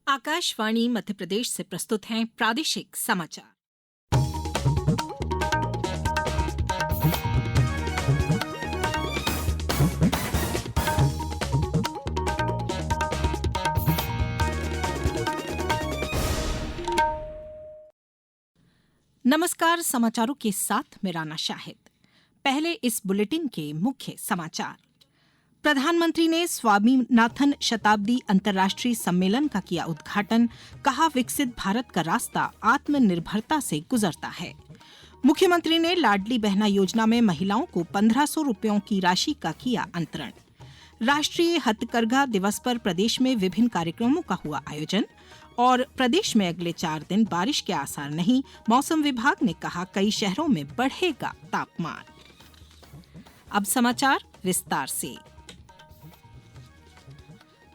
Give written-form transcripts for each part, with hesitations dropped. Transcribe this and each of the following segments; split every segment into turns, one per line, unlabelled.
आकाशवाणी मध्य प्रदेश से प्रस्तुत हैं प्रादेशिक समाचार। नमस्कार, समाचारों के साथ मैं राना शाहिद। पहले इस बुलेटिन के मुख्य समाचार। प्रधानमंत्री ने स्वामीनाथन शताब्दी अंतर्राष्ट्रीय सम्मेलन का किया उद्घाटन। कहा, विकसित भारत का रास्ता आत्मनिर्भरता से गुजरता है। मुख्यमंत्री ने लाडली बहना योजना में महिलाओं को 1500 रुपयों की राशि का किया अंतरण। राष्ट्रीय हथकरघा दिवस पर प्रदेश में विभिन्न कार्यक्रमों का हुआ आयोजन। और प्रदेश में अगले 4 दिन बारिश के आसार नहीं। मौसम विभाग ने कहा, कई शहरों में बढ़ेगा तापमान। अब समाचार विस्तार से।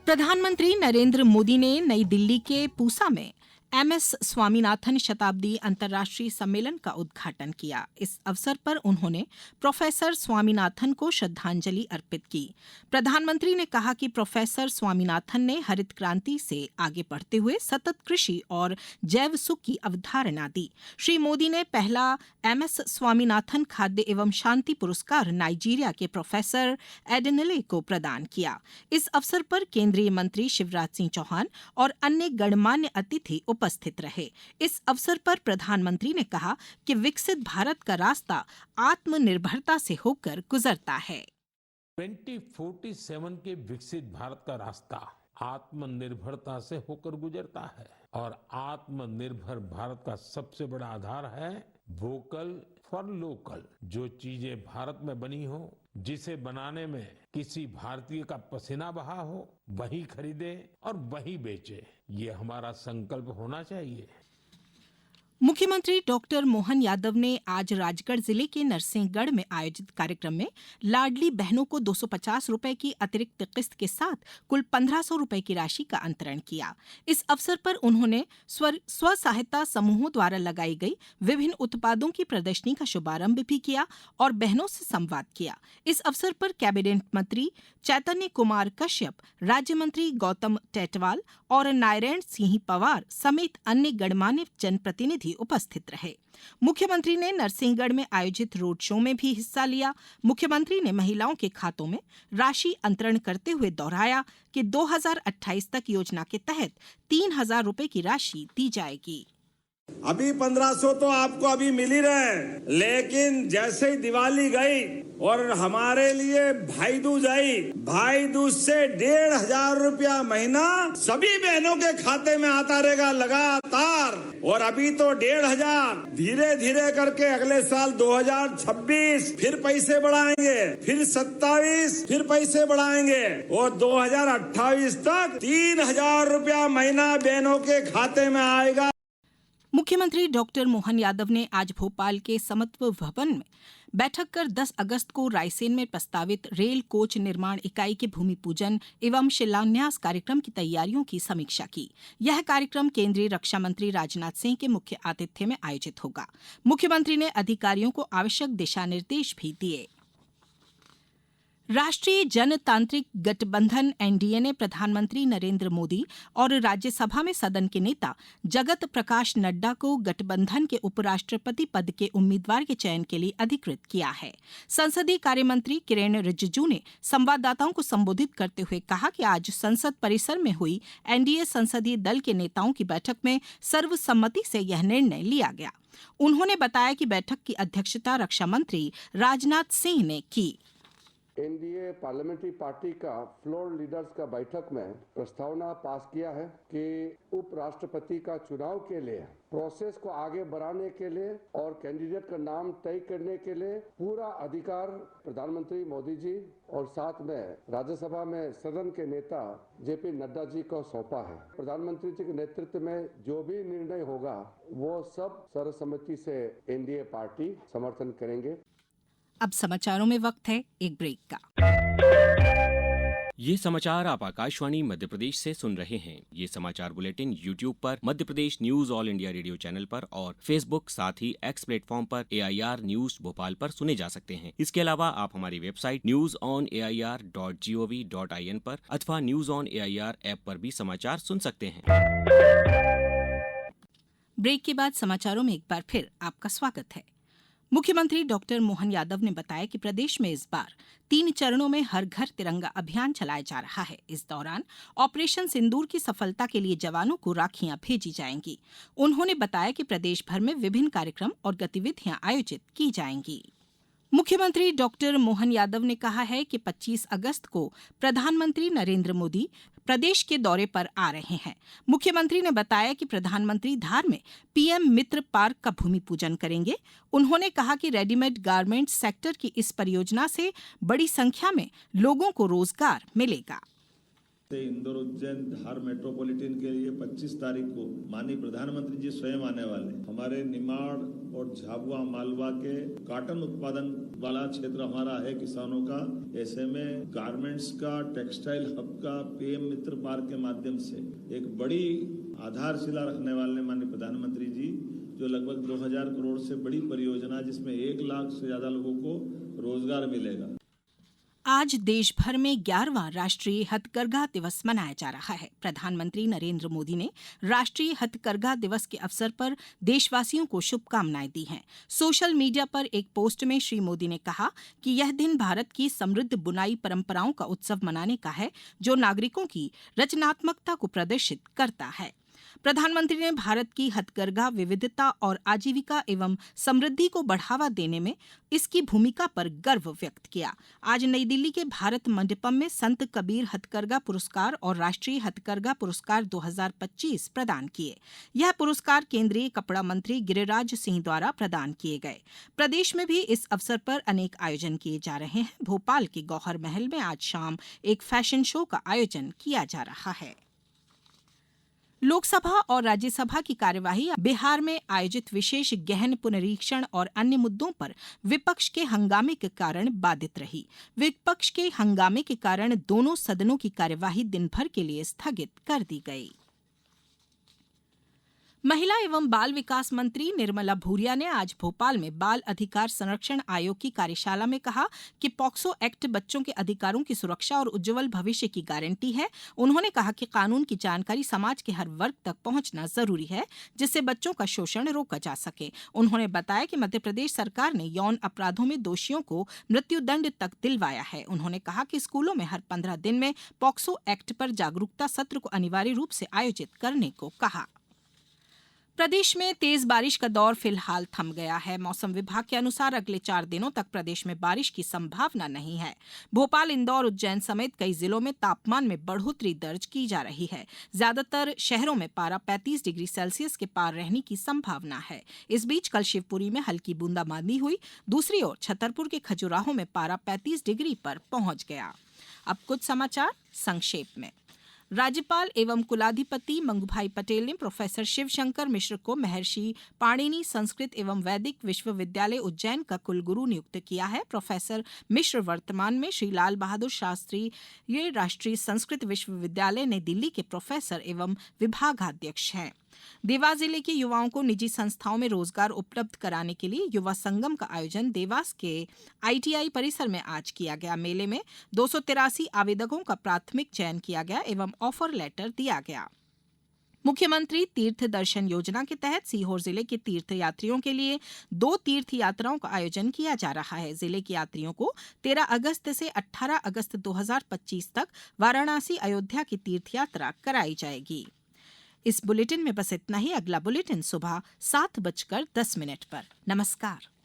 प्रधानमंत्री नरेंद्र मोदी ने नई दिल्ली के पूसा में एमएस स्वामीनाथन शताब्दी अंतर्राष्ट्रीय सम्मेलन का उद्घाटन किया। इस अवसर पर उन्होंने प्रोफेसर स्वामीनाथन को श्रद्धांजलि अर्पित की। प्रधानमंत्री ने कहा कि प्रोफेसर स्वामीनाथन ने हरित क्रांति से आगे बढ़ते हुए सतत कृषि और जैव सुख की अवधारणा दी। श्री मोदी ने पहला एमएस स्वामीनाथन खाद्य एवं शांति पुरस्कार नाइजीरिया के प्रोफेसर एडेनले को प्रदान किया। इस अवसर पर केंद्रीय मंत्री शिवराज सिंह चौहान और अन्य गणमान्य अतिथि उपस्थित रहे। इस अवसर पर प्रधानमंत्री ने कहा कि विकसित भारत का रास्ता आत्मनिर्भरता से होकर गुजरता है।
2047 के विकसित भारत का रास्ता आत्मनिर्भरता से होकर गुजरता है और आत्मनिर्भर भारत का सबसे बड़ा आधार है वोकल फॉर लोकल। जो चीजें भारत में बनी हो, जिसे बनाने में किसी भारतीय का पसीना बहा हो, वही खरीदे और वही बेचे। ये हमारा संकल्प होना चाहिए।
मुख्यमंत्री डॉक्टर मोहन यादव ने आज राजगढ़ जिले के नरसिंहगढ़ में आयोजित कार्यक्रम में लाडली बहनों को 250 रुपए की अतिरिक्त किस्त के साथ कुल 1500 रुपए की राशि का अंतरण किया। इस अवसर पर उन्होंने स्व सहायता समूहों द्वारा लगाई गई विभिन्न उत्पादों की प्रदर्शनी का शुभारंभ भी किया और बहनों से संवाद किया। इस अवसर पर कैबिनेट मंत्री चैतन्य कुमार कश्यप, राज्य मंत्री गौतम टेटवाल और नारायण सिंह पवार समेत अन्य गणमान्य जनप्रतिनिधि उपस्थित रहे। मुख्यमंत्री ने नरसिंहगढ़ में आयोजित रोड शो में भी हिस्सा लिया। मुख्यमंत्री ने महिलाओं के खातों में राशि अंतरण करते हुए दोहराया कि 2028 तक योजना के तहत 3000 रुपए की राशि दी जाएगी।
अभी 1500 तो आपको अभी मिल ही रहे हैं, लेकिन जैसे ही दिवाली गई और हमारे लिए भाई दूज आई, भाई दूज से 1500 रुपया महीना सभी बहनों के खाते में आता रहेगा लगातार। और अभी तो 1500, धीरे धीरे करके अगले साल 2026 फिर पैसे बढ़ाएंगे, फिर 27 फिर पैसे बढ़ाएंगे और 2028 तक 3000 रुपया महीना बहनों के खाते में आएगा।
मुख्यमंत्री डॉक्टर मोहन यादव ने आज भोपाल के समत्व भवन में बैठक कर 10 अगस्त को रायसेन में प्रस्तावित रेल कोच निर्माण इकाई के भूमि पूजन एवं शिलान्यास कार्यक्रम की तैयारियों की समीक्षा की। यह कार्यक्रम केंद्रीय रक्षा मंत्री राजनाथ सिंह के मुख्य आतिथ्य में आयोजित होगा। मुख्यमंत्री ने अधिकारियों को आवश्यक दिशा निर्देश भी दिए। राष्ट्रीय जनतांत्रिक गठबंधन एनडीए ने प्रधानमंत्री नरेंद्र मोदी और राज्यसभा में सदन के नेता जगत प्रकाश नड्डा को गठबंधन के उपराष्ट्रपति पद के उम्मीदवार के चयन के लिए अधिकृत किया है। संसदीय कार्य मंत्री किरेन रिजिजू ने संवाददाताओं को संबोधित करते हुए कहा कि आज संसद परिसर में हुई एनडीए संसदीय दल के नेताओं की बैठक में सर्वसम्मति से यह निर्णय लिया गया। उन्होंने बताया कि बैठक की अध्यक्षता रक्षा मंत्री राजनाथ सिंह ने की।
एनडीए पार्लियामेंट्री पार्टी का फ्लोर लीडर्स का बैठक में प्रस्तावना पास किया है कि उपराष्ट्रपति का चुनाव के लिए प्रोसेस को आगे बढ़ाने के लिए और कैंडिडेट का नाम तय करने के लिए पूरा अधिकार प्रधानमंत्री मोदी जी और साथ में राज्यसभा में सदन के नेता जेपी नड्डा जी को सौंपा है। प्रधानमंत्री जी के नेतृत्व में जो भी निर्णय होगा वो सब सर्वसम्मति से एनडीए पार्टी समर्थन करेंगे।
अब समाचारों में वक्त है एक ब्रेक का।
ये समाचार आप आकाशवाणी मध्य प्रदेश से सुन रहे हैं। ये समाचार बुलेटिन YouTube पर Madhya Pradesh news all India radio channel पर और Facebook साथ ही X प्लेटफॉर्म पर AIR न्यूज भोपाल पर सुने जा सकते हैं। इसके अलावा आप हमारी वेबसाइट newsonair.gov.in पर अथवा न्यूज ऑन AIR ऐप पर भी समाचार सुन सकते हैं।
ब्रेक के बाद समाचारों में एक बार फिर आपका स्वागत है। मुख्यमंत्री डॉक्टर मोहन यादव ने बताया कि प्रदेश में इस बार 3 चरणों में हर घर तिरंगा अभियान चलाया जा रहा है। इस दौरान ऑपरेशन सिंदूर की सफलता के लिए जवानों को राखियां भेजी जाएंगी। उन्होंने बताया कि प्रदेश भर में विभिन्न कार्यक्रम और गतिविधियां आयोजित की जाएंगी। मुख्यमंत्री डॉक्टर मोहन यादव ने कहा है कि 25 अगस्त को प्रधानमंत्री नरेंद्र मोदी प्रदेश के दौरे पर आ रहे हैं। मुख्यमंत्री ने बताया कि प्रधानमंत्री धार में पीएम मित्र पार्क का भूमि पूजन करेंगे। उन्होंने कहा कि रेडीमेड गारमेंट्स सेक्टर की इस परियोजना से बड़ी संख्या में लोगों को रोजगार मिलेगा।
इंदौर उज्जैन धार मेट्रोपॉलिटन के लिए 25 तारीख को माननीय प्रधानमंत्री जी स्वयं आने वाले। हमारे निमाड़ और झाबुआ मालवा के कॉटन उत्पादन वाला क्षेत्र हमारा है किसानों का। ऐसे में गारमेंट्स का, टेक्सटाइल हब का पीएम मित्र पार्क के माध्यम से एक बड़ी आधारशिला रखने वाले माननीय प्रधानमंत्री जी, जो लगभग 2000 करोड़ से बड़ी परियोजना जिसमें 1 लाख से ज्यादा लोगों को रोजगार मिलेगा।
आज देश भर में 11वां राष्ट्रीय हथकरघा दिवस मनाया जा रहा है। प्रधानमंत्री नरेंद्र मोदी ने राष्ट्रीय हथकरघा दिवस के अवसर पर देशवासियों को शुभकामनाएं दी हैं। सोशल मीडिया पर एक पोस्ट में श्री मोदी ने कहा कि यह दिन भारत की समृद्ध बुनाई परंपराओं का उत्सव मनाने का है, जो नागरिकों की रचनात्मकता को प्रदर्शित करता है। प्रधानमंत्री ने भारत की हथकरघा विविधता और आजीविका एवं समृद्धि को बढ़ावा देने में इसकी भूमिका पर गर्व व्यक्त किया। आज नई दिल्ली के भारत मंडपम में संत कबीर हथकरघा पुरस्कार और राष्ट्रीय हथकरघा पुरस्कार 2025 प्रदान किए। यह पुरस्कार केंद्रीय कपड़ा मंत्री गिरिराज सिंह द्वारा प्रदान किए गए। प्रदेश में भी इस अवसर पर अनेक आयोजन किए जा रहे हैं। भोपाल के गौहर महल में आज शाम एक फैशन शो का आयोजन किया जा रहा है। लोकसभा और राज्यसभा की कार्यवाही बिहार में आयोजित विशेष गहन पुनरीक्षण और अन्य मुद्दों पर विपक्ष के हंगामे के कारण बाधित रही। विपक्ष के हंगामे के कारण दोनों सदनों की कार्यवाही दिन भर के लिए स्थगित कर दी गई। महिला एवं बाल विकास मंत्री निर्मला भूरिया ने आज भोपाल में बाल अधिकार संरक्षण आयोग की कार्यशाला में कहा कि पॉक्सो एक्ट बच्चों के अधिकारों की सुरक्षा और उज्जवल भविष्य की गारंटी है। उन्होंने कहा कि कानून की जानकारी समाज के हर वर्ग तक पहुंचना जरूरी है, जिससे बच्चों का शोषण रोका जा सके। उन्होंने बताया कि मध्य प्रदेश सरकार ने यौन अपराधों में दोषियों को मृत्युदंड तक दिलवाया है। उन्होंने कहा कि स्कूलों में हर 15 दिन में पॉक्सो एक्ट पर जागरूकता सत्र को अनिवार्य रूप से आयोजित करने को कहा। प्रदेश में तेज बारिश का दौर फिलहाल थम गया है। मौसम विभाग के अनुसार अगले 4 दिनों तक प्रदेश में बारिश की संभावना नहीं है। भोपाल, इंदौर, उज्जैन समेत कई जिलों में तापमान में बढ़ोतरी दर्ज की जा रही है। ज्यादातर शहरों में पारा 35 डिग्री सेल्सियस के पार रहने की संभावना है। इस बीच कल शिवपुरी में हल्की बूंदाबांदी हुई। दूसरी ओर छतरपुर के खजुराहो में पारा 35 डिग्री पर पहुंच गया। अब कुछ समाचार संक्षेप में। राज्यपाल एवं कुलाधिपति मंगूभाई पटेल ने प्रोफेसर शिवशंकर मिश्र को महर्षि पाणिनि संस्कृत एवं वैदिक विश्वविद्यालय उज्जैन का कुलगुरु नियुक्त किया है। प्रोफेसर मिश्र वर्तमान में श्री लाल बहादुर शास्त्री ये राष्ट्रीय संस्कृत विश्वविद्यालय नई दिल्ली के प्रोफेसर एवं विभागाध्यक्ष हैं। देवास जिले के युवाओं को निजी संस्थाओं में रोजगार उपलब्ध कराने के लिए युवा संगम का आयोजन देवास के ITI परिसर में आज किया गया। मेले में 283 आवेदकों का प्राथमिक चयन किया गया एवं ऑफर लेटर दिया गया। मुख्यमंत्री तीर्थ दर्शन योजना के तहत सीहोर जिले के तीर्थ यात्रियों के लिए 2 तीर्थ यात्राओं का आयोजन किया जा रहा है। जिले के यात्रियों को 13 अगस्त से 18 अगस्त 2025 तक वाराणसी अयोध्या की तीर्थ यात्रा कराई जाएगी। इस बुलेटिन में बस इतना ही। अगला बुलेटिन सुबह 7:10 पर। नमस्कार।